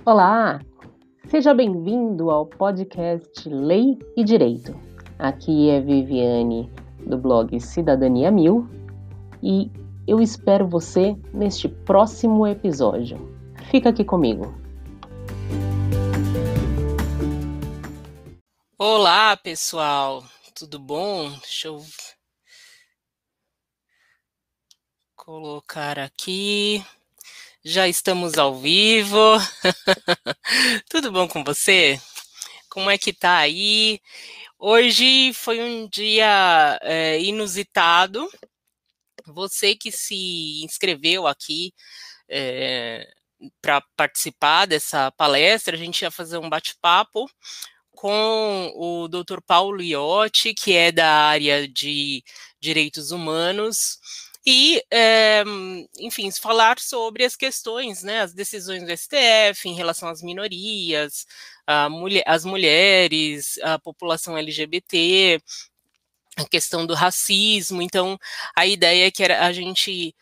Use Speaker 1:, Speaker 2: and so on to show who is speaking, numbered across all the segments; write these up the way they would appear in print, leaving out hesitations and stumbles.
Speaker 1: Olá, seja bem-vindo ao podcast Lei e Direito. Aqui é Viviane, do blog Cidadania Mil, e eu espero você neste próximo episódio. Fica aqui comigo.
Speaker 2: Olá, pessoal, tudo bom? Deixa eu colocar aqui. Já estamos ao vivo. Tudo bom com você? Como é que tá aí? Hoje foi um dia inusitado. Você que se inscreveu aqui para participar dessa palestra, a gente ia fazer um bate-papo com o Dr. Paulo Iotti, que é da área de direitos humanos, e, enfim, falar sobre as questões, né, as decisões do STF em relação às minorias, as mulheres, a população LGBT, a questão do racismo. Então, a ideia é que a gente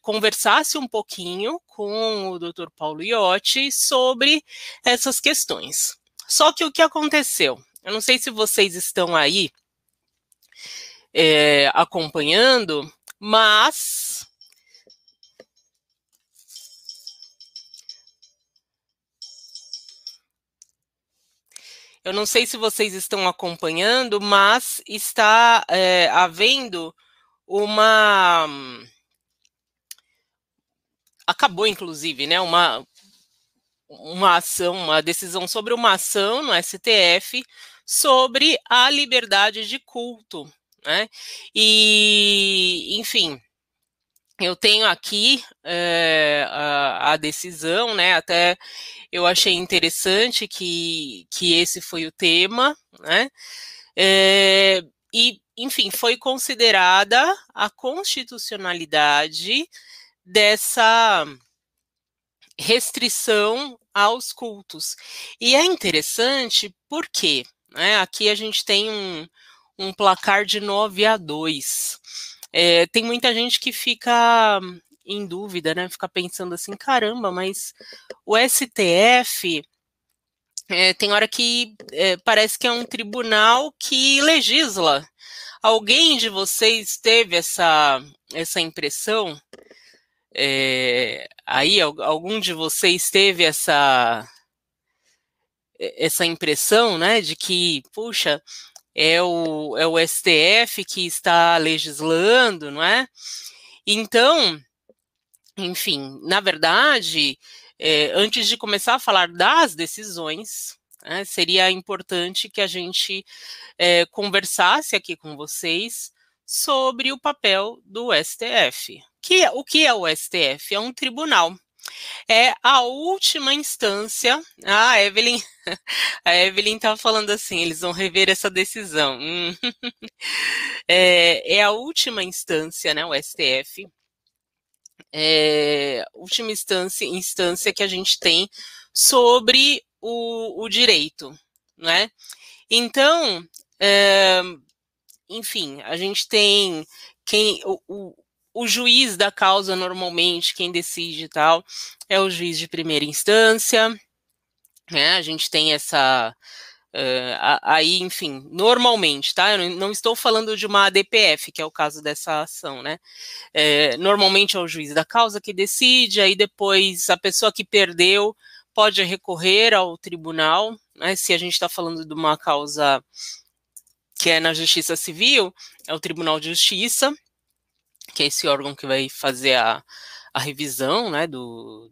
Speaker 2: conversasse um pouquinho com o Dr. Paulo Iotti sobre essas questões. Só que o que aconteceu? Eu não sei se vocês estão aí acompanhando, mas eu não sei se vocês estão acompanhando, mas está havendo uma... Acabou, inclusive, né, uma ação, uma decisão sobre uma ação no STF sobre a liberdade de culto, né? E, enfim, eu tenho aqui a decisão, né? Até eu achei interessante que esse foi o tema, né? E, enfim, foi considerada a constitucionalidade dessa restrição aos cultos. E é interessante porque, né, aqui a gente tem um placar de 9-2. Tem muita gente que fica em dúvida, né, fica pensando assim, caramba, mas o STF tem hora que parece que é um tribunal que legisla. Alguém de vocês teve essa impressão? Aí algum de vocês teve essa impressão, né, de que, puxa, é o STF que está legislando, não é? Então, enfim, na verdade, antes de começar a falar das decisões, né, seria importante que a gente conversasse aqui com vocês sobre o papel do STF. O que é o STF? É um tribunal. É a última instância. A Evelyn está falando assim, eles vão rever essa decisão. É a última instância, né, o STF. Última instância que a gente tem sobre o direito, né? Então, enfim, a gente tem o juiz da causa, normalmente, quem decide e tal, é o juiz de primeira instância, né? A gente tem essa... aí, enfim, normalmente, tá? Eu não estou falando de uma ADPF, que é o caso dessa ação, né? Normalmente é o juiz da causa que decide, aí depois a pessoa que perdeu pode recorrer ao tribunal, né? Se a gente está falando de uma causa que é na Justiça Civil, é o Tribunal de Justiça, que é esse órgão que vai fazer a revisão, né,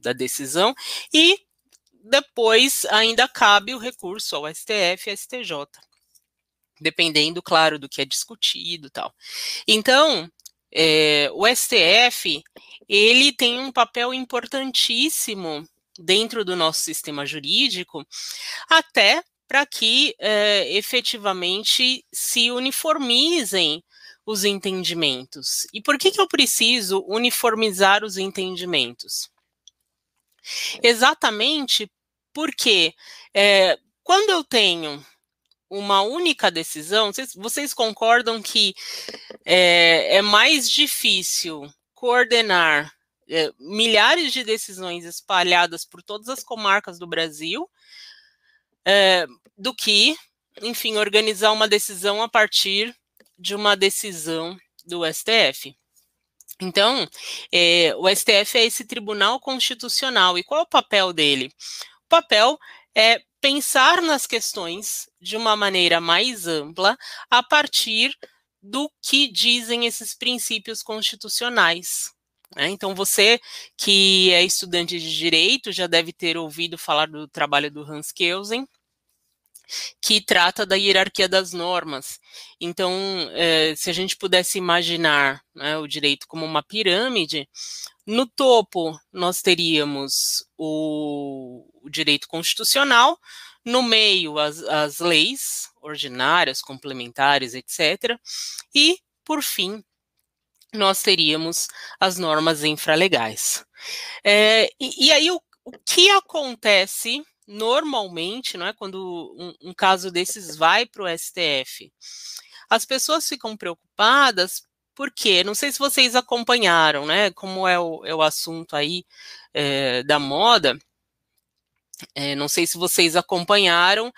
Speaker 2: da decisão, e depois ainda cabe o recurso ao STF e STJ, dependendo, claro, do que é discutido e tal. Então, o STF, ele tem um papel importantíssimo dentro do nosso sistema jurídico, até para que efetivamente se uniformizem os entendimentos. E por que eu preciso uniformizar os entendimentos? Exatamente porque quando eu tenho uma única decisão, vocês concordam que é mais difícil coordenar milhares de decisões espalhadas por todas as comarcas do Brasil, do que, enfim, organizar uma decisão a partir de uma decisão do STF. Então, o STF é esse tribunal constitucional. E qual é o papel dele? O papel é pensar nas questões de uma maneira mais ampla a partir do que dizem esses princípios constitucionais. Então, você que é estudante de direito já deve ter ouvido falar do trabalho do Hans Kelsen, que trata da hierarquia das normas. Então, se a gente pudesse imaginar, né, o direito como uma pirâmide, no topo nós teríamos o direito constitucional, no meio as leis ordinárias, complementares, etc. E, por fim, nós teríamos as normas infralegais. E aí, o que acontece normalmente, não é, quando um caso desses vai para o STF? As pessoas ficam preocupadas porque, não sei se vocês acompanharam, né, como é o assunto aí da moda, não sei se vocês acompanharam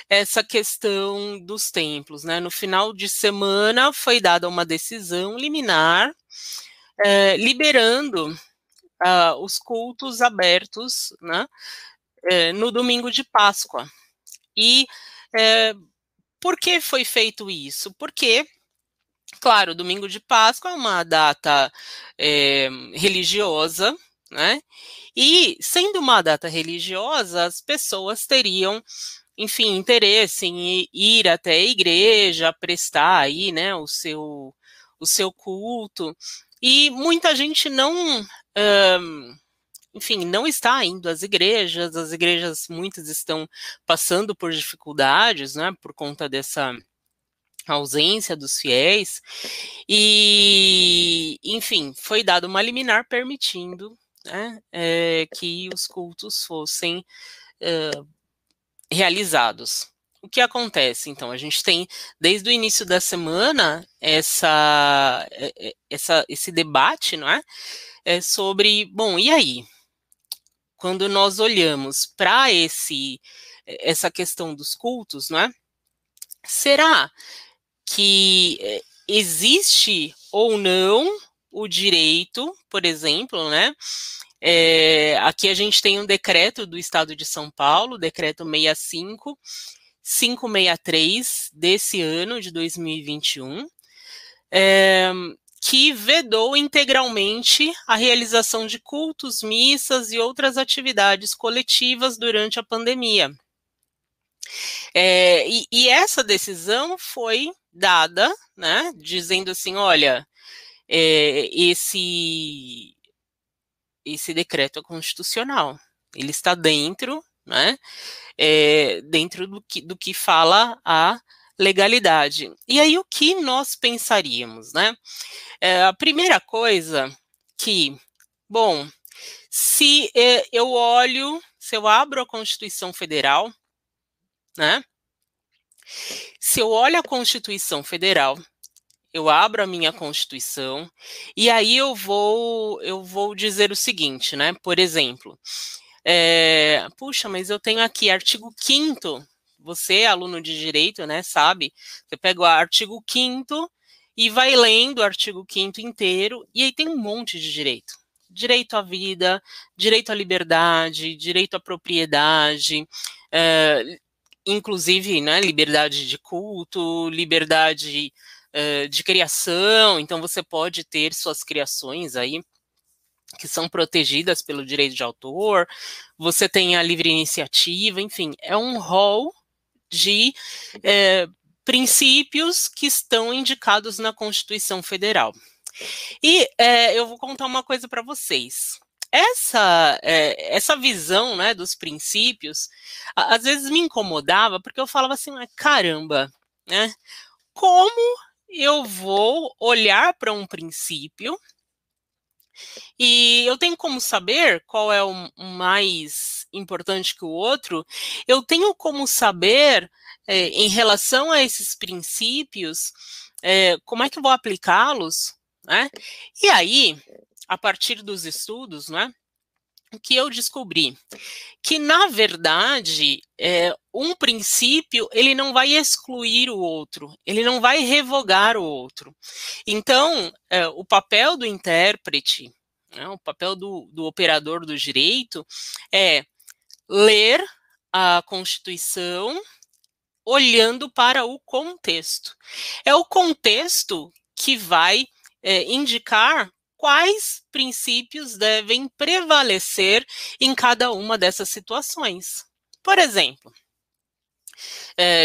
Speaker 2: essa questão dos templos, né? No final de semana foi dada uma decisão liminar liberando os cultos abertos, né, no domingo de Páscoa. E por que foi feito isso? Porque, claro, o domingo de Páscoa é uma data religiosa, né? E, sendo uma data religiosa, as pessoas teriam, enfim, interesse em ir até a igreja, prestar aí, né, o seu culto. E muita gente não, enfim, não está indo às igrejas, as igrejas muitas estão passando por dificuldades, né, por conta dessa ausência dos fiéis, e, enfim, foi dada uma liminar permitindo, né, que os cultos fossem realizados. O que acontece, então? A gente tem, desde o início da semana, esse debate, não é? Sobre, bom, e aí? Quando nós olhamos para essa questão dos cultos, não é? Será que existe ou não o direito, por exemplo, né? Aqui a gente tem um decreto do Estado de São Paulo, decreto 6563 desse ano, de 2021, que vedou integralmente a realização de cultos, missas e outras atividades coletivas durante a pandemia. E essa decisão foi dada, né, dizendo assim, olha, esse decreto é constitucional, ele está dentro, né, dentro do que fala a legalidade. E aí o que nós pensaríamos, né? A primeira coisa que, bom, se eu abro a Constituição Federal, né? Se eu olho a Constituição Federal, eu abro a minha Constituição, e aí eu vou dizer o seguinte, né? Por exemplo, puxa, mas eu tenho aqui artigo 5º, você, aluno de direito, né, sabe? Você pega o artigo 5º e vai lendo o artigo 5º inteiro, e aí tem um monte de direito. Direito à vida, direito à liberdade, direito à propriedade, inclusive, né, liberdade de culto, liberdade de criação, então você pode ter suas criações aí que são protegidas pelo direito de autor, você tem a livre iniciativa, enfim, é um rol de princípios que estão indicados na Constituição Federal. E eu vou contar uma coisa para vocês. Essa visão, né, dos princípios, às vezes me incomodava, porque eu falava assim, caramba, né, como eu vou olhar para um princípio e eu tenho como saber qual é o mais importante que o outro, eu tenho como saber, em relação a esses princípios, como é que eu vou aplicá-los, né? E aí, a partir dos estudos, né, o que eu descobri? Que, na verdade, um princípio, ele não vai excluir o outro, ele não vai revogar o outro. Então, o papel do intérprete, né, o papel do operador do direito é ler a Constituição olhando para o contexto. É o contexto que vai indicar quais princípios devem prevalecer em cada uma dessas situações. Por exemplo,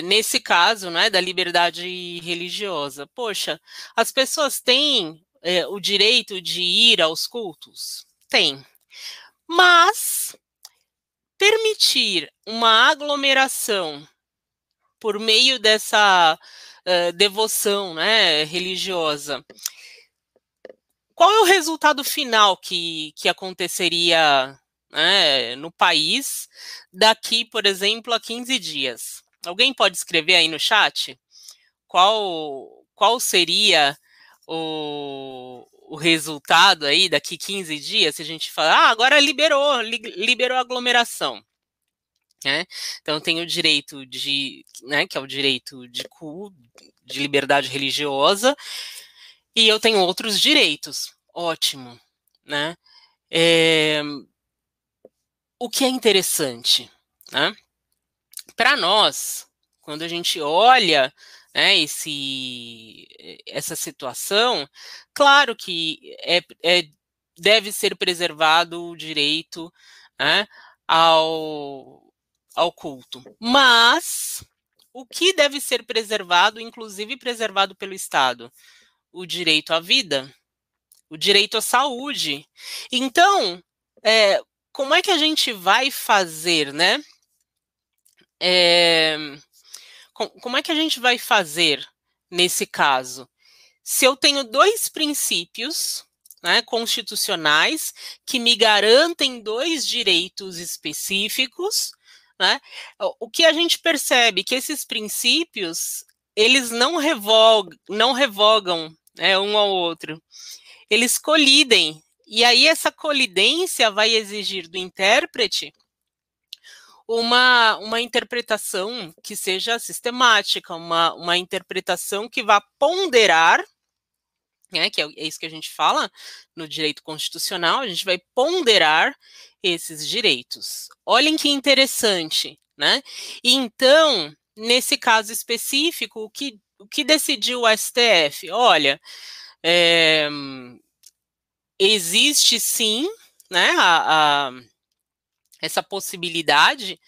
Speaker 2: nesse caso, né, da liberdade religiosa, poxa, as pessoas têm o direito de ir aos cultos? Tem. Mas permitir uma aglomeração por meio dessa devoção, né, religiosa, qual é o resultado final que aconteceria, né, no país daqui, por exemplo, a 15 dias? Alguém pode escrever aí no chat qual seria o resultado aí daqui 15 dias, se a gente falar, agora liberou a aglomeração. Né? Então tem o direito de, né, que é o direito de culto, de liberdade religiosa, e eu tenho outros direitos. Ótimo, né? O que é interessante, né? Para nós, quando a gente olha, né, essa situação, claro que deve ser preservado o direito, né, ao culto. Mas o que deve ser preservado, inclusive preservado pelo Estado? O direito à vida, o direito à saúde. Então, como é que a gente vai fazer, né? Como é que a gente vai fazer nesse caso? Se eu tenho dois princípios, né, constitucionais que me garantem dois direitos específicos, né, o que a gente percebe que esses princípios eles não revogam, né, um ao outro, eles colidem. E aí essa colidência vai exigir do intérprete uma interpretação que seja sistemática, uma interpretação que vá ponderar, né, que é isso que a gente fala no direito constitucional, a gente vai ponderar esses direitos. Olhem que interessante, né? E então, nesse caso específico, o que decidiu o STF? Olha, existe sim, né, essa possibilidade,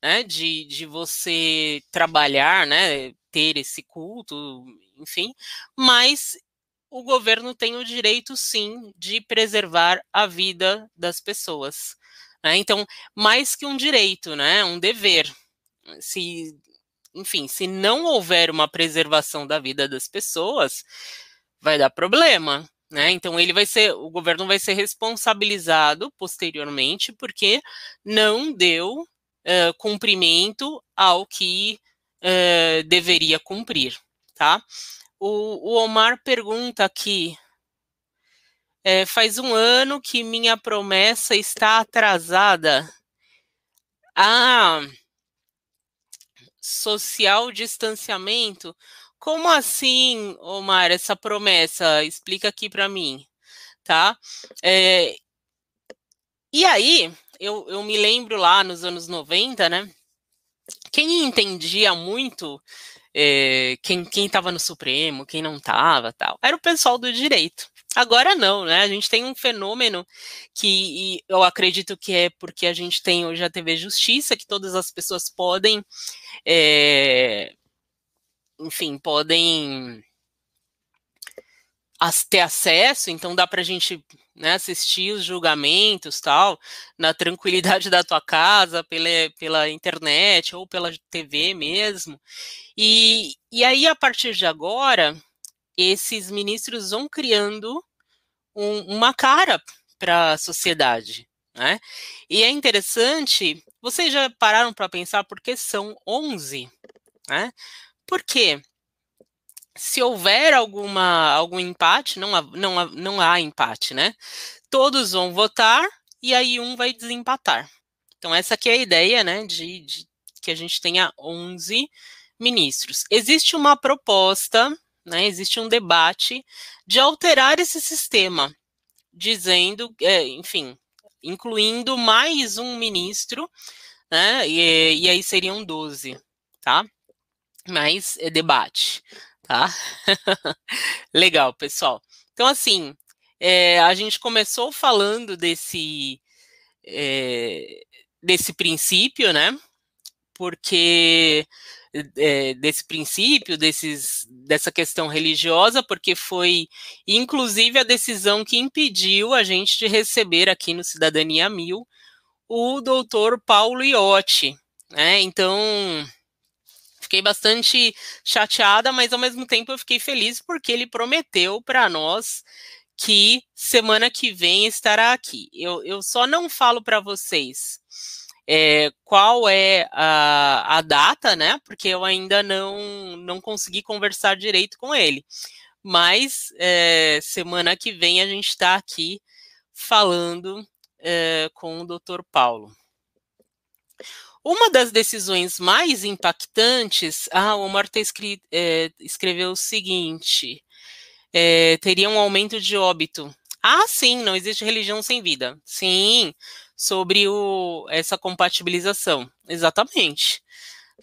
Speaker 2: né, de você trabalhar, né, ter esse culto, enfim, mas o governo tem o direito, sim, de preservar a vida das pessoas. Né? Então, mais que um direito, né, um dever. Enfim, se não houver uma preservação da vida das pessoas, vai dar problema. Né? Então, o governo vai ser responsabilizado posteriormente porque não deu cumprimento ao que deveria cumprir. Tá? O Omar pergunta aqui, faz um ano que minha promessa está atrasada. Social distanciamento? Como assim, Omar, essa promessa? Explica aqui para mim, tá? E aí, eu me lembro lá nos anos 90, né? Quem entendia muito quem estava no Supremo, quem não estava, tal, era o pessoal do direito. Agora não, né? A gente tem um fenômeno que eu acredito que é porque a gente tem hoje a TV Justiça, que todas as pessoas podem, enfim, podem ter acesso, então dá para a gente, né, assistir os julgamentos, tal, na tranquilidade da tua casa, pela internet ou pela TV mesmo. E aí, a partir de agora, esses ministros vão criando uma cara para a sociedade. Né? E é interessante, vocês já pararam para pensar por que são 11? Né? Por quê? Se houver algum empate, não há empate, né? Todos vão votar e aí um vai desempatar. Então, essa aqui é a ideia, né, de que a gente tenha 11 ministros. Existe uma proposta, né, existe um debate de alterar esse sistema, dizendo, enfim, incluindo mais um ministro, né, e aí seriam 12, tá? Mas é debate, tá? Legal, pessoal. Então, assim, a gente começou falando é, desse princípio, né? Porque desse princípio, dessa questão religiosa, porque foi inclusive a decisão que impediu a gente de receber aqui no Cidadania 1000 o doutor Paulo Iotti, né? Então, fiquei bastante chateada, mas ao mesmo tempo eu fiquei feliz porque ele prometeu para nós que semana que vem estará aqui. Eu só não falo para vocês qual é a data, né? Porque eu ainda não consegui conversar direito com ele. Mas semana que vem a gente está aqui falando com o Dr. Paulo. Uma das decisões mais impactantes, o Marta escreveu o seguinte: teria um aumento de óbito. Ah, sim, não existe religião sem vida. Sim, sobre essa compatibilização. Exatamente.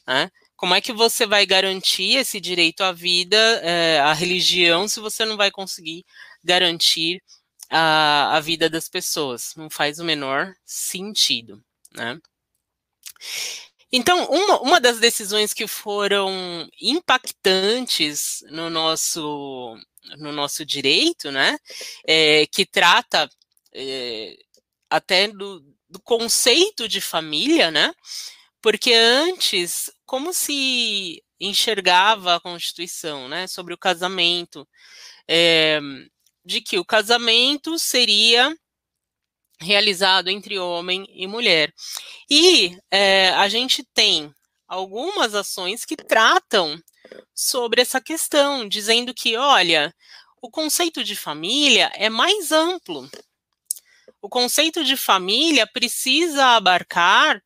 Speaker 2: Né? Como é que você vai garantir esse direito à vida, à religião, se você não vai conseguir garantir a vida das pessoas? Não faz o menor sentido, né? Então, uma das decisões que foram impactantes no nosso direito, né, que trata até do conceito de família, né, porque antes, como se enxergava a Constituição, né, sobre o casamento, de que o casamento seria realizado entre homem e mulher. E a gente tem algumas ações que tratam sobre essa questão, dizendo que, olha, o conceito de família é mais amplo. O conceito de família precisa abarcar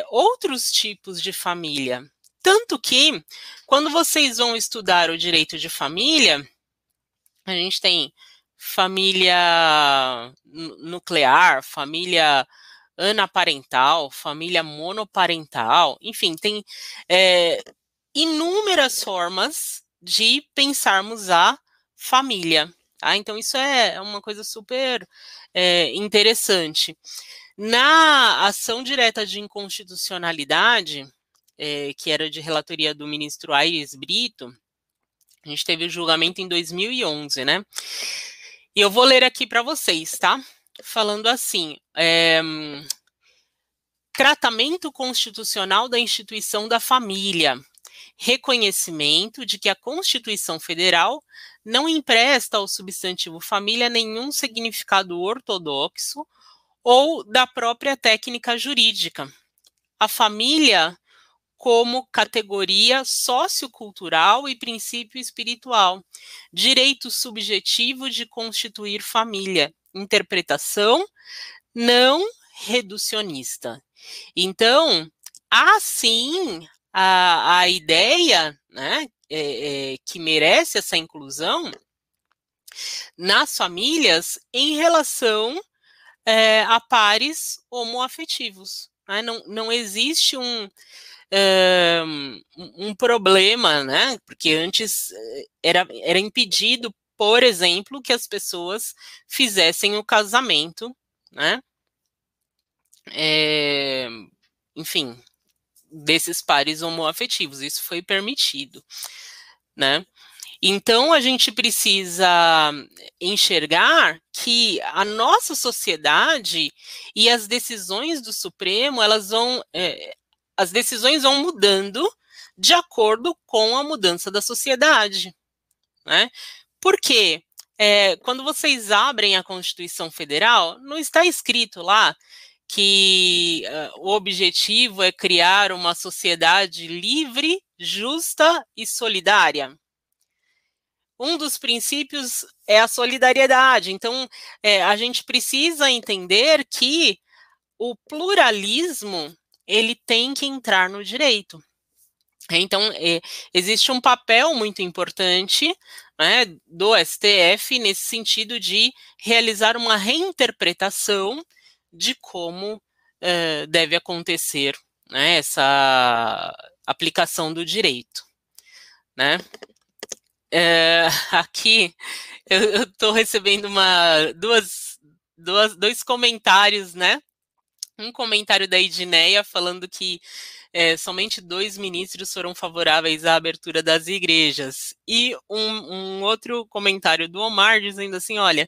Speaker 2: outros tipos de família. Tanto que, quando vocês vão estudar o direito de família, a gente tem família nuclear, família anaparental, família monoparental, enfim, tem inúmeras formas de pensarmos a família. Tá? Então, isso é uma coisa super interessante. Na ação direta de inconstitucionalidade, que era de relatoria do ministro Aires Brito, a gente teve o julgamento em 2011, né? E eu vou ler aqui para vocês, tá? Falando assim: tratamento constitucional da instituição da família. Reconhecimento de que a Constituição Federal não empresta ao substantivo família nenhum significado ortodoxo ou da própria técnica jurídica. A família como categoria sociocultural e princípio espiritual, direito subjetivo de constituir família, interpretação não reducionista. Então, há sim a ideia, né, que merece essa inclusão nas famílias em relação a pares homoafetivos. Né? Não existe um problema, né? Porque antes era impedido, por exemplo, que as pessoas fizessem o casamento, né? Enfim, desses pares homoafetivos. Isso foi permitido, né? Então, a gente precisa enxergar que a nossa sociedade e as decisões do Supremo, as decisões vão mudando de acordo com a mudança da sociedade, né? Por quê? Quando vocês abrem a Constituição Federal, não está escrito lá que o objetivo é criar uma sociedade livre, justa e solidária. um dos princípios é a solidariedade. Então, a gente precisa entender que o pluralismo, ele tem que entrar no direito. Então, existe um papel muito importante, né, do STF nesse sentido de realizar uma reinterpretação de como deve acontecer, né, essa aplicação do direito, né? Aqui eu estou recebendo dois comentários, né? Um comentário da Edneia falando que somente 2 ministros foram favoráveis à abertura das igrejas. E um outro comentário do Omar dizendo assim, olha,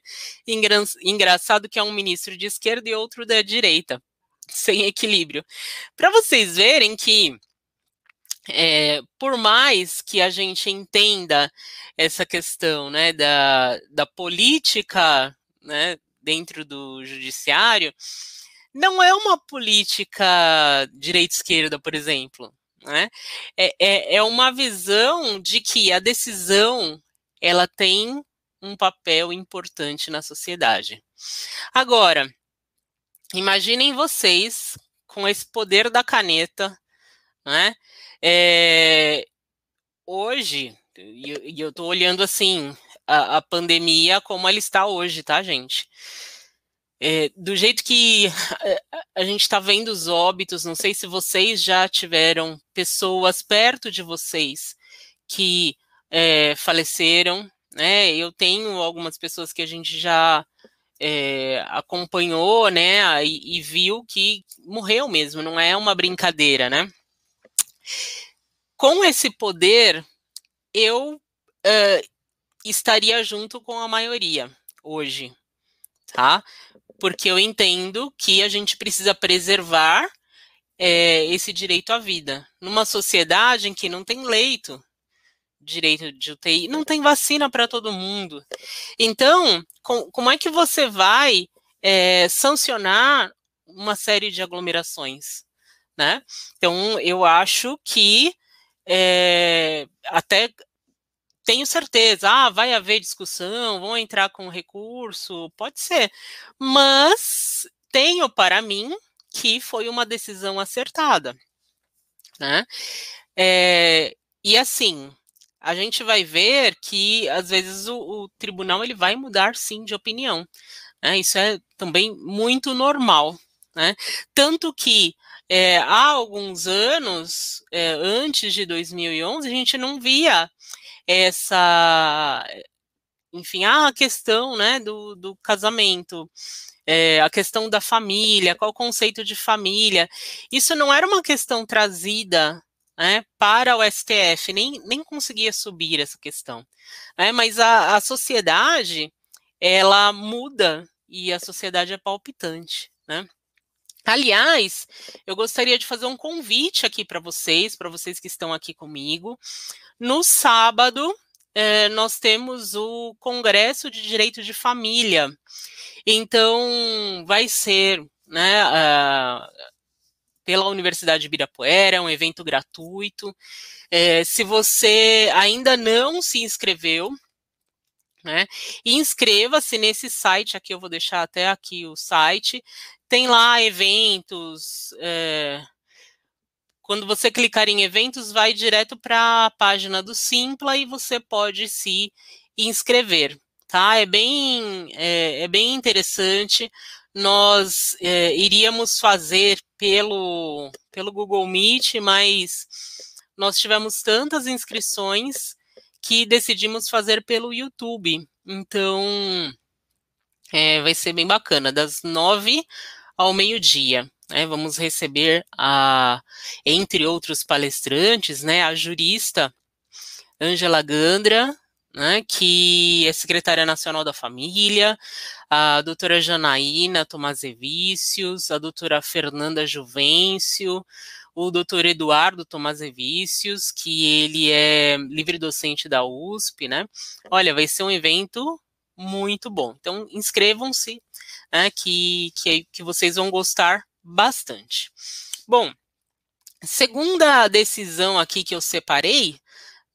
Speaker 2: engraçado que é um ministro de esquerda e outro da direita, sem equilíbrio. Para vocês verem que, por mais que a gente entenda essa questão, né, da política, né, dentro do judiciário, não é uma política direita-esquerda, por exemplo, né? É uma visão de que a decisão ela tem um papel importante na sociedade. Agora, imaginem vocês com esse poder da caneta, né? Hoje, e eu estou olhando assim a pandemia como ela está hoje, tá, gente? Do jeito que a gente está vendo os óbitos, não sei se vocês já tiveram pessoas perto de vocês que faleceram, né? Eu tenho algumas pessoas que a gente já acompanhou, né? E viu que morreu mesmo, não é uma brincadeira, né? Com esse poder, eu estaria junto com a maioria hoje, tá? Porque eu entendo que a gente precisa preservar esse direito à vida. Numa sociedade em que não tem leito, direito de UTI, não tem vacina para todo mundo. Então, como é que você vai sancionar uma série de aglomerações, né? Então, eu acho que até tenho certeza, vai haver discussão, vão entrar com recurso, pode ser, mas tenho para mim que foi uma decisão acertada, né? E assim, a gente vai ver que às vezes o tribunal ele vai mudar sim de opinião, né? Isso é também muito normal, né? Tanto que há alguns anos, antes de 2011, a gente não via enfim, a questão, né, do casamento, a questão da família, qual o conceito de família. Isso não era uma questão trazida, né, para o STF, nem conseguia subir essa questão, né, mas a sociedade, ela muda e a sociedade é palpitante, né. Aliás, eu gostaria de fazer um convite aqui para vocês que estão aqui comigo. No sábado, nós temos o Congresso de Direito de Família. Então, vai ser, né, pela Universidade de Ibirapuera, um evento gratuito. Se você ainda não se inscreveu, né, inscreva-se nesse site, aqui eu vou deixar até aqui o site, tem lá eventos, quando você clicar em eventos, vai direto para a página do Simpla e você pode se inscrever, tá? É bem interessante. Nós iríamos fazer pelo Google Meet, mas nós tivemos tantas inscrições que decidimos fazer pelo YouTube. Então, vai ser bem bacana, das 9 ao meio-dia. Vamos receber, entre outros palestrantes, né, a jurista Ângela Gandra, né, que é secretária nacional da família, a doutora Janaína Tomazevicius, a doutora Fernanda Juvencio, o doutor Eduardo Tomazevicius, que ele é livre-docente da USP, né? Olha, vai ser um evento muito bom. Então, inscrevam-se, né, que vocês vão gostar bastante. Bom, segunda decisão aqui que eu separei,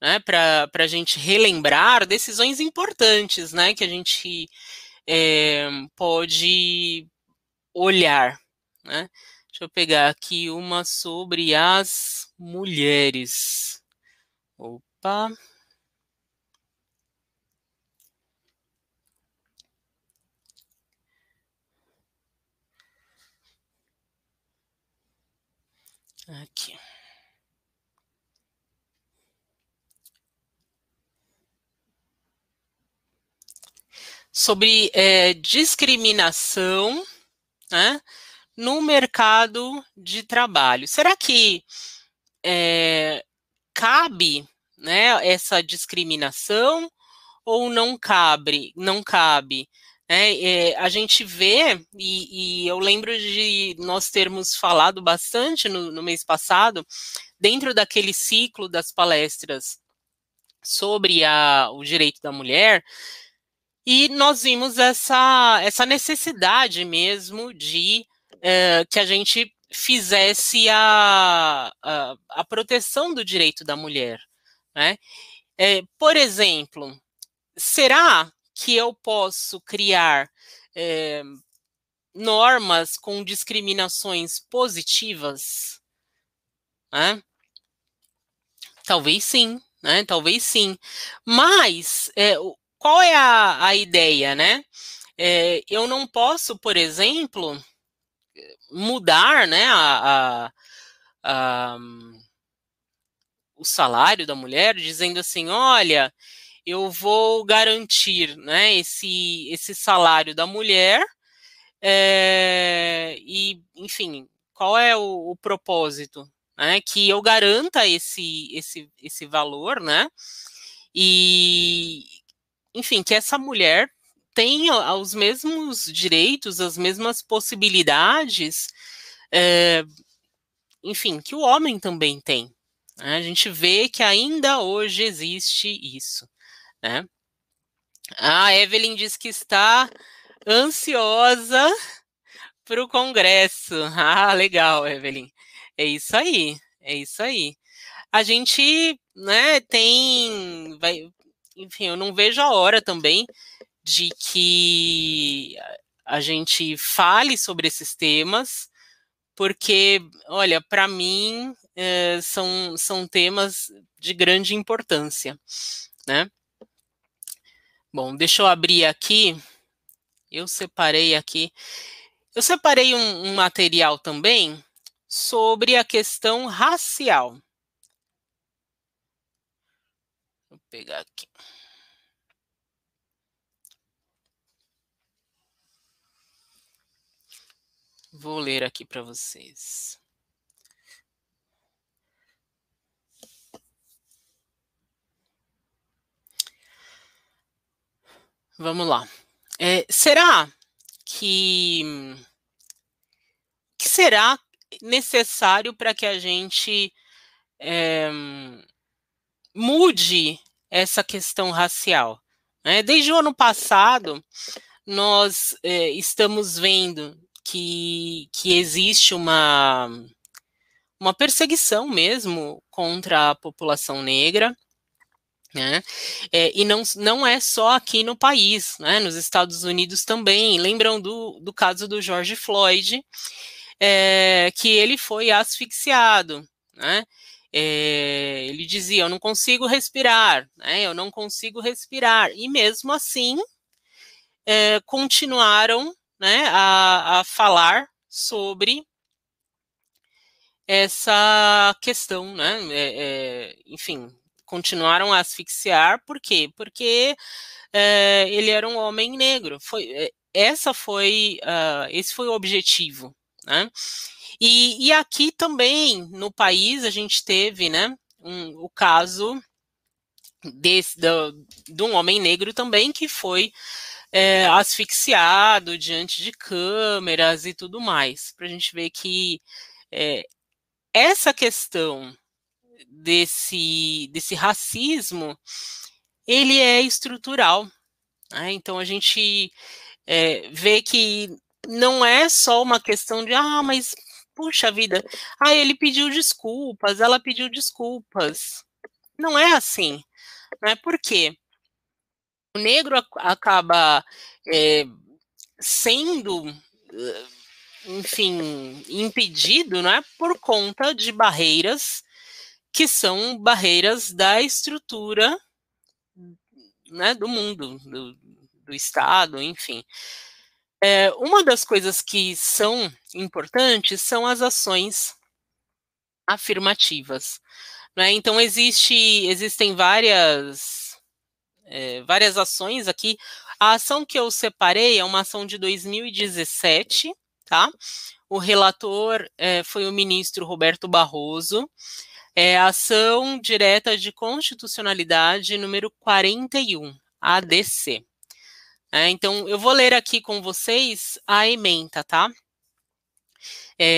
Speaker 2: né, para a gente relembrar decisões importantes, né, que a gente pode olhar, né? Deixa eu pegar aqui uma sobre as mulheres. Opa. Aqui. Sobre discriminação, né, no mercado de trabalho. Será que cabe, né, essa discriminação ou não cabe? Não cabe. A gente vê, e eu lembro de nós termos falado bastante no mês passado, dentro daquele ciclo das palestras sobre o direito da mulher, e nós vimos essa necessidade mesmo de que a gente fizesse a proteção do direito da mulher, né? Por exemplo, será que eu posso criar normas com discriminações positivas? Né? Talvez sim, né? Talvez sim. Mas qual é a ideia, né? Eu não posso, por exemplo, mudar, né, a, o salário da mulher, dizendo assim, olha, eu vou garantir, né, esse salário da mulher, e, enfim, qual é o propósito? Né, que eu garanta esse valor, né, e, enfim, que essa mulher tenha os mesmos direitos, as mesmas possibilidades, enfim, que o homem também tem. Né? A gente vê que ainda hoje existe isso. Né? A Evelyn diz que está ansiosa para o Congresso. Ah, legal, Evelyn. É isso aí, é isso aí. A gente, né, enfim, eu não vejo a hora também de que a gente fale sobre esses temas, porque, olha, para mim são temas de grande importância, né? Bom, deixa eu abrir aqui. Eu separei um material também sobre a questão racial. Vou pegar aqui. Vou ler aqui para vocês. Vamos lá. Será que será necessário para que a gente mude essa questão racial? Né? Desde o ano passado, nós estamos vendo que existe uma perseguição mesmo contra a população negra, né? E não é só aqui no país, né? Nos Estados Unidos também. Lembram do caso do George Floyd, que ele foi asfixiado, né? Ele dizia, eu não consigo respirar, né? Eu não consigo respirar. E mesmo assim, continuaram, né, a falar sobre essa questão, né? Enfim, continuaram a asfixiar, por quê? Porque ele era um homem negro. Esse foi o objetivo, né? E aqui também no país a gente teve, né, o caso de um homem negro também que foi asfixiado diante de câmeras e tudo mais, para a gente ver que essa questão desse racismo, ele é estrutural. Né? Então a gente vê que não é só uma questão de, mas puxa vida, ele pediu desculpas, ela pediu desculpas. não é assim, né? Por quê? O negro acaba sendo, enfim, impedido, né, por conta de barreiras que são barreiras da estrutura, né, do mundo, do Estado, enfim. Uma das coisas que são importantes são as ações afirmativas, né? Então existem várias ações aqui. A ação que eu separei é uma ação de 2017, tá? O relator foi o ministro Roberto Barroso. É a ação direta de constitucionalidade número 41, ADC. Então, eu vou ler aqui com vocês a ementa, tá?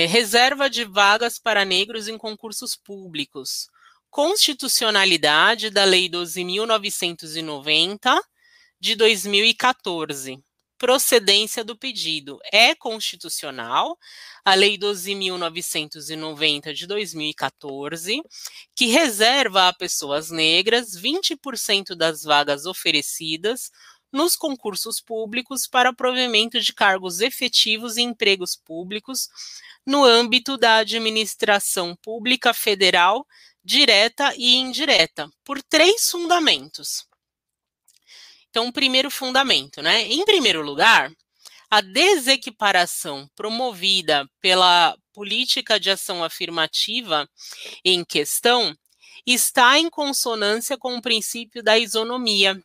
Speaker 2: Reserva de vagas para negros em concursos públicos. Constitucionalidade da Lei 12.990, de 2014. Procedência do pedido. É constitucional a Lei 12.990 de 2014, que reserva a pessoas negras 20% das vagas oferecidas nos concursos públicos para provimento de cargos efetivos e empregos públicos no âmbito da administração pública federal, direta e indireta, por 3 fundamentos. Então, o primeiro fundamento, né? Em primeiro lugar, a desequiparação promovida pela política de ação afirmativa em questão está em consonância com o princípio da isonomia.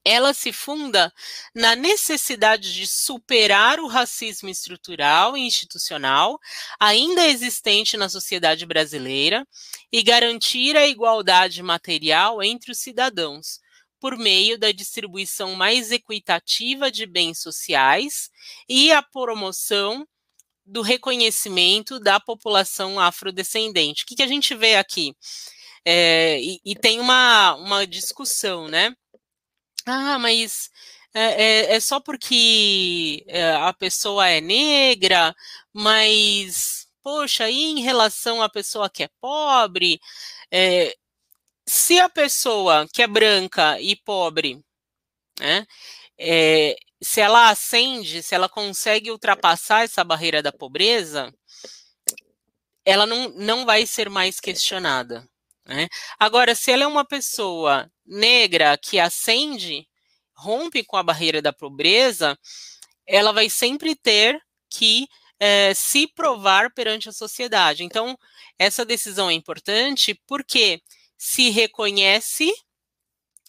Speaker 2: Ela se funda na necessidade de superar o racismo estrutural e institucional ainda existente na sociedade brasileira e garantir a igualdade material entre os cidadãos, por meio da distribuição mais equitativa de bens sociais e a promoção do reconhecimento da população afrodescendente. O que a gente vê aqui? E tem uma discussão, né? Mas é só porque a pessoa é negra, mas, poxa, e em relação à pessoa que é pobre, se a pessoa que é branca e pobre, né, se ela ascende, se ela consegue ultrapassar essa barreira da pobreza, ela não vai ser mais questionada, né? Agora, se ela é uma pessoa negra que ascende, rompe com a barreira da pobreza, ela vai sempre ter que se provar perante a sociedade. Então, essa decisão é importante porque se reconhece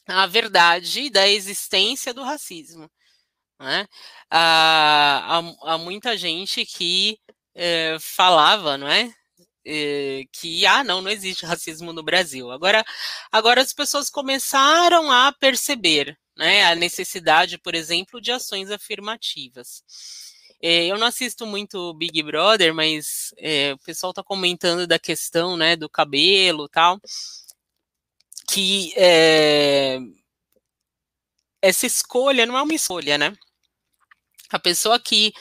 Speaker 2: a verdade da existência do racismo, né? Há muita gente que falava, não é? Que não existe racismo no Brasil. Agora as pessoas começaram a perceber, né, a necessidade, por exemplo, de ações afirmativas. Eu não assisto muito Big Brother, mas o pessoal está comentando da questão, né, do cabelo e tal, que essa escolha não é uma escolha, né? A pessoa que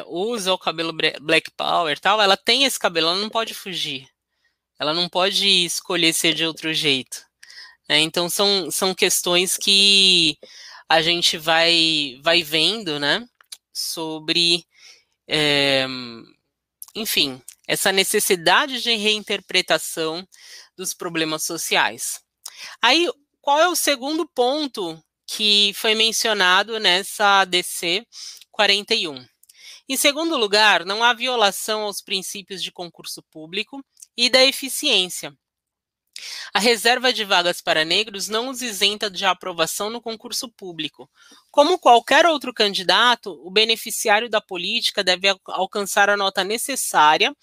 Speaker 2: usa o cabelo Black Power e tal, ela tem esse cabelo, ela não pode fugir. Ela não pode escolher ser de outro jeito. Então, são questões que a gente vai vendo, né, sobre, enfim, essa necessidade de reinterpretação dos problemas sociais. Aí, qual é o segundo ponto que foi mencionado nessa ADC 41? Em segundo lugar, não há violação aos princípios de concurso público e da eficiência. A reserva de vagas para negros não os isenta de aprovação no concurso público. Como qualquer outro candidato, o beneficiário da política deve alcançar a nota necessária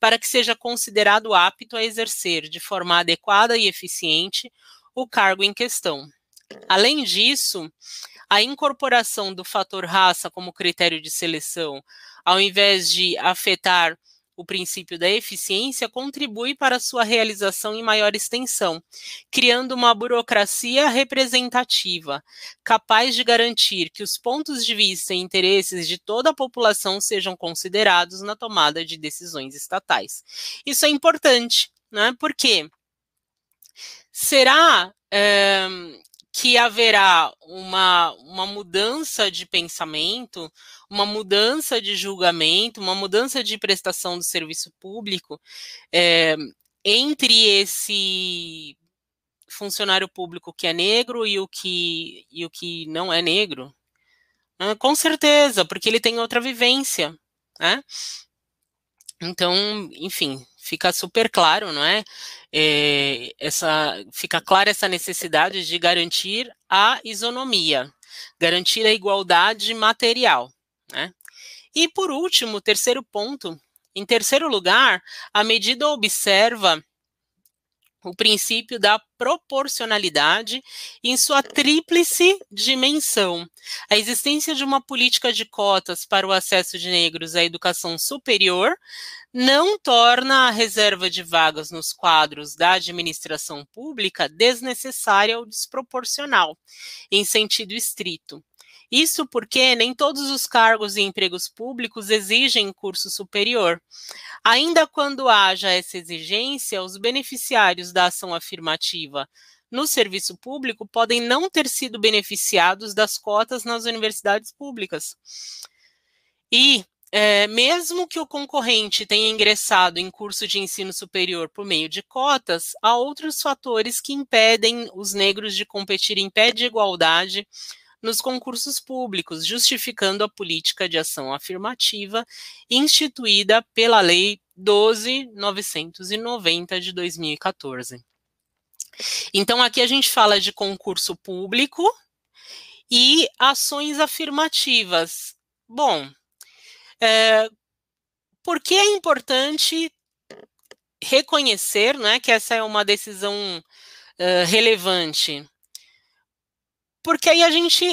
Speaker 2: para que seja considerado apto a exercer, de forma adequada e eficiente, o cargo em questão. Além disso, a incorporação do fator raça como critério de seleção, ao invés de afetar o princípio da eficiência, contribui para sua realização em maior extensão, criando uma burocracia representativa, capaz de garantir que os pontos de vista e interesses de toda a população sejam considerados na tomada de decisões estatais. Isso é importante, né? Porque Será que haverá uma mudança de pensamento, uma mudança de julgamento, uma mudança de prestação do serviço público entre esse funcionário público que é negro e o que não é negro? Com certeza, porque ele tem outra vivência, né? Então, enfim, fica super claro, não é? Fica clara essa necessidade de garantir a isonomia, garantir a igualdade material, né? E por último, terceiro ponto, em terceiro lugar, a medida observa o princípio da proporcionalidade em sua tríplice dimensão. A existência de uma política de cotas para o acesso de negros à educação superior não torna a reserva de vagas nos quadros da administração pública desnecessária ou desproporcional, em sentido estrito. Isso porque nem todos os cargos e empregos públicos exigem curso superior. Ainda quando haja essa exigência, os beneficiários da ação afirmativa no serviço público podem não ter sido beneficiados das cotas nas universidades públicas. E mesmo que o concorrente tenha ingressado em curso de ensino superior por meio de cotas, há outros fatores que impedem os negros de competir em pé de igualdade nos concursos públicos, justificando a política de ação afirmativa instituída pela Lei 12.990 de 2014. Então, aqui a gente fala de concurso público e ações afirmativas. Bom, por que é importante reconhecer, né, que essa é uma decisão relevante? Porque aí a gente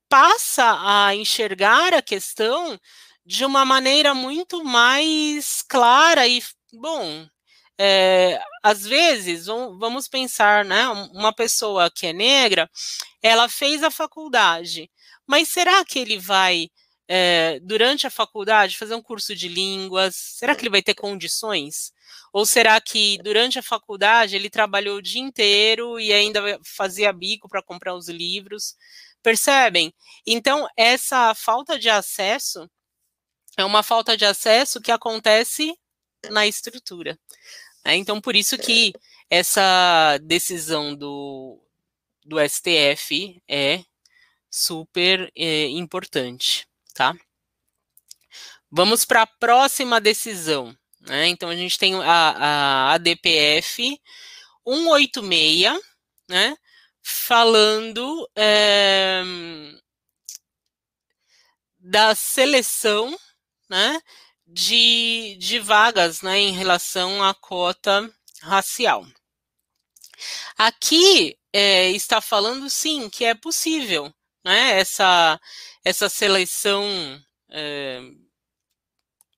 Speaker 2: passa a enxergar a questão de uma maneira muito mais clara e, bom, às vezes, vamos pensar, né, uma pessoa que é negra, ela fez a faculdade, mas será que ele vai, durante a faculdade, fazer um curso de línguas? Será que ele vai ter condições? Ou será que durante a faculdade ele trabalhou o dia inteiro e ainda fazia bico para comprar os livros? Percebem? Então, essa falta de acesso é uma falta de acesso que acontece na estrutura. Então, por isso que essa decisão do STF é super importante, tá? Vamos para a próxima decisão. Né? Então, a gente tem a ADPF 186, né? Falando da seleção, né, de vagas, né, em relação à cota racial. Aqui está falando, sim, que é possível, né, essa seleção,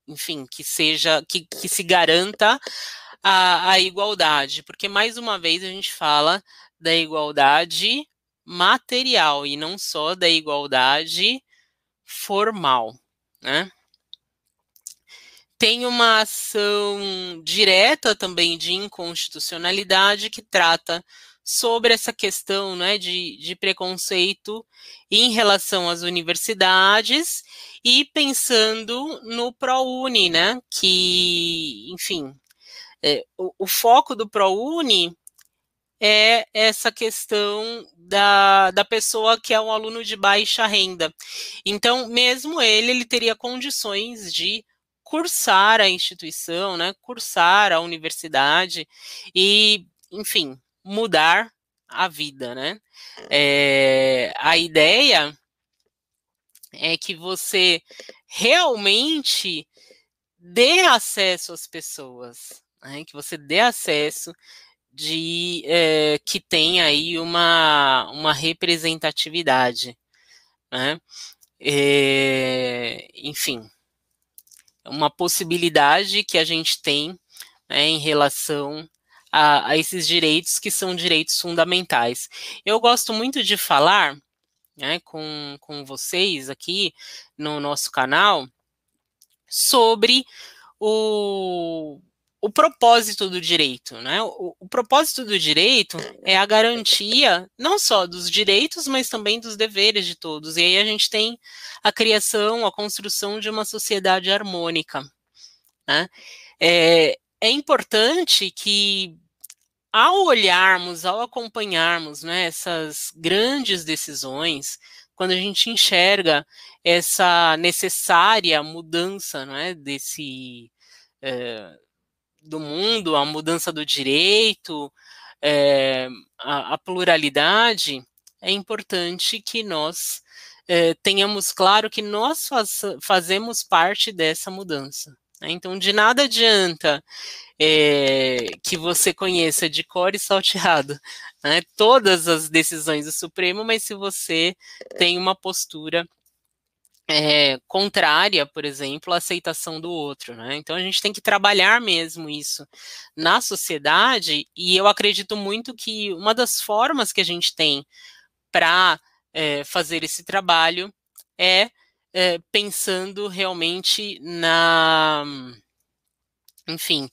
Speaker 2: enfim, que se garanta a igualdade, porque mais uma vez a gente fala da igualdade material e não só da igualdade formal, né? Tem uma ação direta também de inconstitucionalidade que trata sobre essa questão, né, de preconceito em relação às universidades e pensando no ProUni, né, que, enfim, o foco do ProUni é essa questão da pessoa que é um aluno de baixa renda. Então, mesmo ele teria condições de cursar a instituição, né, cursar a universidade e, enfim, mudar a vida, né? A ideia é que você realmente dê acesso às pessoas, né, que você dê acesso que tem aí uma representatividade, né? Enfim, uma possibilidade que a gente tem, né, em relação a esses direitos que são direitos fundamentais. Eu gosto muito de falar, né, com vocês aqui no nosso canal sobre o propósito do direito, né? O propósito do direito é a garantia não só dos direitos, mas também dos deveres de todos. E aí a gente tem a criação, a construção de uma sociedade harmônica, né? É importante que, ao olharmos, ao acompanharmos, né, essas grandes decisões, quando a gente enxerga essa necessária mudança, né, do mundo, a mudança do direito, a pluralidade, é importante que nós tenhamos claro que nós fazemos parte dessa mudança. Né? Então, de nada adianta que você conheça de cor e salteado, né, todas as decisões do Supremo, mas se você tem uma postura contrária, por exemplo, à aceitação do outro, né? Então a gente tem que trabalhar mesmo isso na sociedade, e eu acredito muito que uma das formas que a gente tem para fazer esse trabalho é pensando realmente enfim,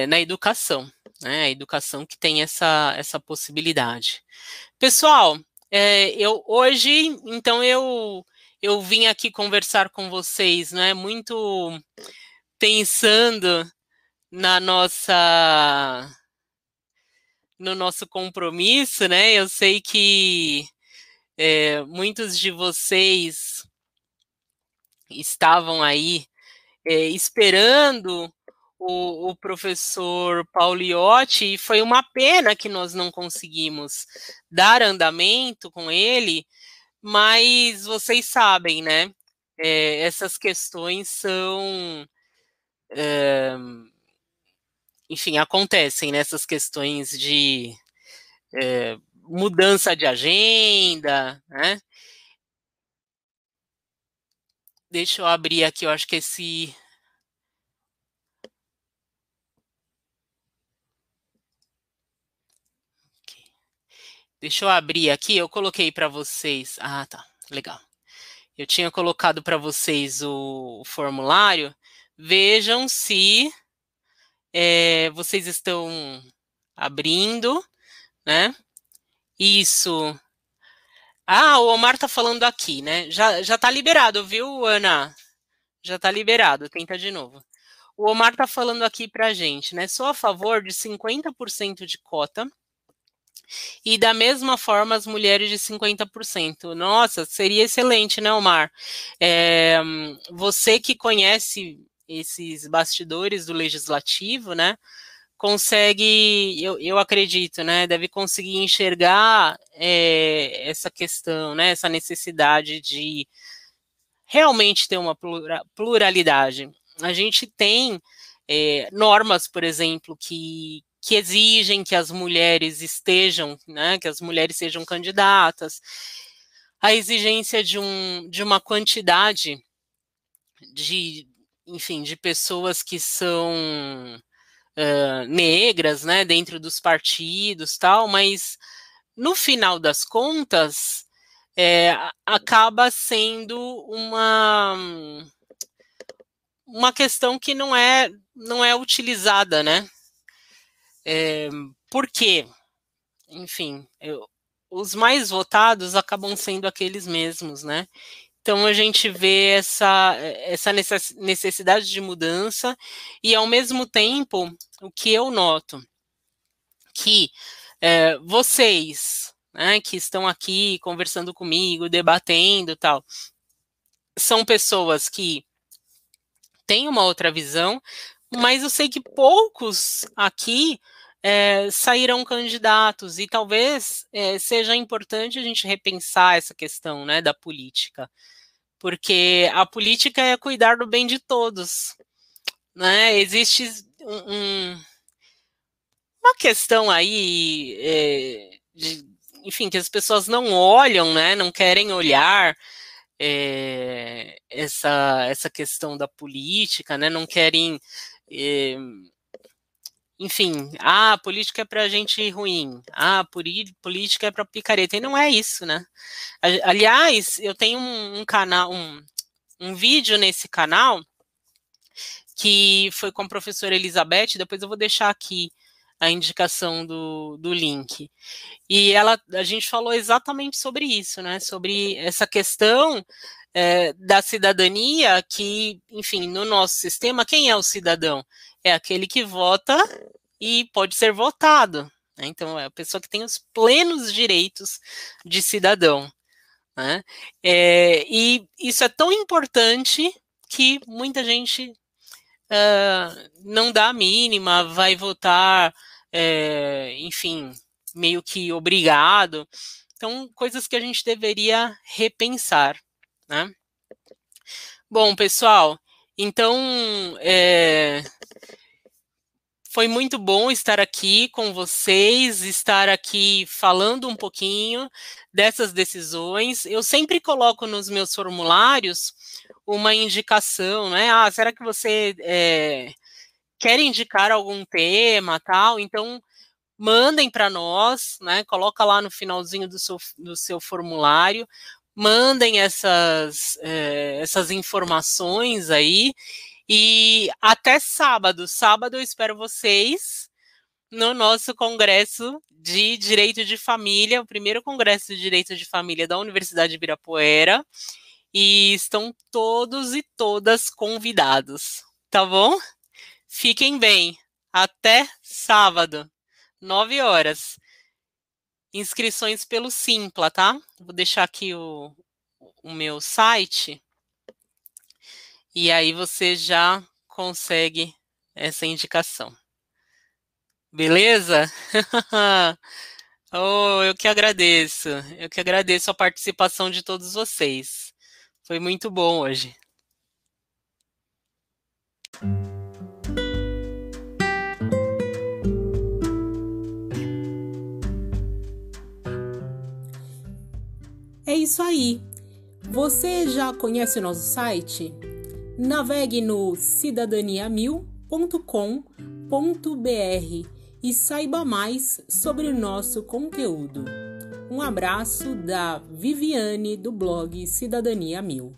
Speaker 2: na educação, né? A educação que tem essa possibilidade. Pessoal, hoje, então, eu vim aqui conversar com vocês, né? Muito pensando no nosso compromisso, né? Eu sei que muitos de vocês estavam aí esperando o professor Pauliotti, e foi uma pena que nós não conseguimos dar andamento com ele, mas vocês sabem, né? Essas questões são, enfim, acontecem nessas questões de mudança de agenda, né? Deixa eu abrir aqui, eu acho que esse... Deixa eu abrir aqui, eu coloquei para vocês... Ah, tá, legal. Eu tinha colocado para vocês o formulário. Vejam se vocês estão abrindo, né? Isso. Ah, o Omar tá falando aqui, né? Já tá liberado, viu, Ana? Já tá liberado, tenta de novo. O Omar tá falando aqui pra gente, né? Sou a favor de 50% de cota e da mesma forma as mulheres de 50%. Nossa, seria excelente, né, Omar? Você que conhece esses bastidores do legislativo, né? Consegue, eu acredito, né? Deve conseguir enxergar essa questão, né? Essa necessidade de realmente ter uma pluralidade. A gente tem normas, por exemplo, que exigem que as mulheres estejam, né, que as mulheres sejam candidatas, a exigência de uma quantidade enfim, de pessoas que são negras, né, dentro dos partidos, tal, mas no final das contas acaba sendo uma questão que não é utilizada, né? Por quê? Enfim, os mais votados acabam sendo aqueles mesmos, né? Então a gente vê essa necessidade de mudança e, ao mesmo tempo, o que eu noto, que vocês, né, que estão aqui conversando comigo, debatendo e tal, são pessoas que têm uma outra visão, mas eu sei que poucos aqui sairão candidatos, e talvez seja importante a gente repensar essa questão, né, da política, porque a política é cuidar do bem de todos, né? Existe uma questão aí, enfim, que as pessoas não olham, né, não querem olhar essa questão da política, né, não querem... enfim, a política é para gente ruim, a política é para picareta, e não é isso, né? Aliás, eu tenho um canal, um vídeo nesse canal que foi com a professora Elizabeth, depois eu vou deixar aqui a indicação do link. E a gente falou exatamente sobre isso, né? Sobre essa questão da cidadania, que, enfim, no nosso sistema, quem é o cidadão? É aquele que vota e pode ser votado, né? Então, é a pessoa que tem os plenos direitos de cidadão, né? E isso é tão importante que muita gente não dá a mínima, vai votar, enfim, meio que obrigado. Então, coisas que a gente deveria repensar, né? Bom, pessoal, então foi muito bom estar aqui com vocês, estar aqui falando um pouquinho dessas decisões. Eu sempre coloco nos meus formulários uma indicação, né? Será que você quer indicar algum tema, tal? Então, mandem para nós, né? Coloca lá no finalzinho do seu formulário, mandem essas informações aí. E até sábado. Sábado eu espero vocês no nosso Congresso de Direito de Família, o primeiro Congresso de Direito de Família da Universidade de Ibirapuera. E estão todos e todas convidados, tá bom? Fiquem bem. Até sábado, 9 horas. Inscrições pelo Simpla, tá? Vou deixar aqui o meu site. E aí você já consegue essa indicação. Beleza? Eu que agradeço. Eu que agradeço a participação de todos vocês. Foi muito bom hoje.
Speaker 3: É isso aí. Você já conhece o nosso site? Navegue no cidadaniamil.com.br e saiba mais sobre o nosso conteúdo. Um abraço da Viviane do blog Cidadania Mil.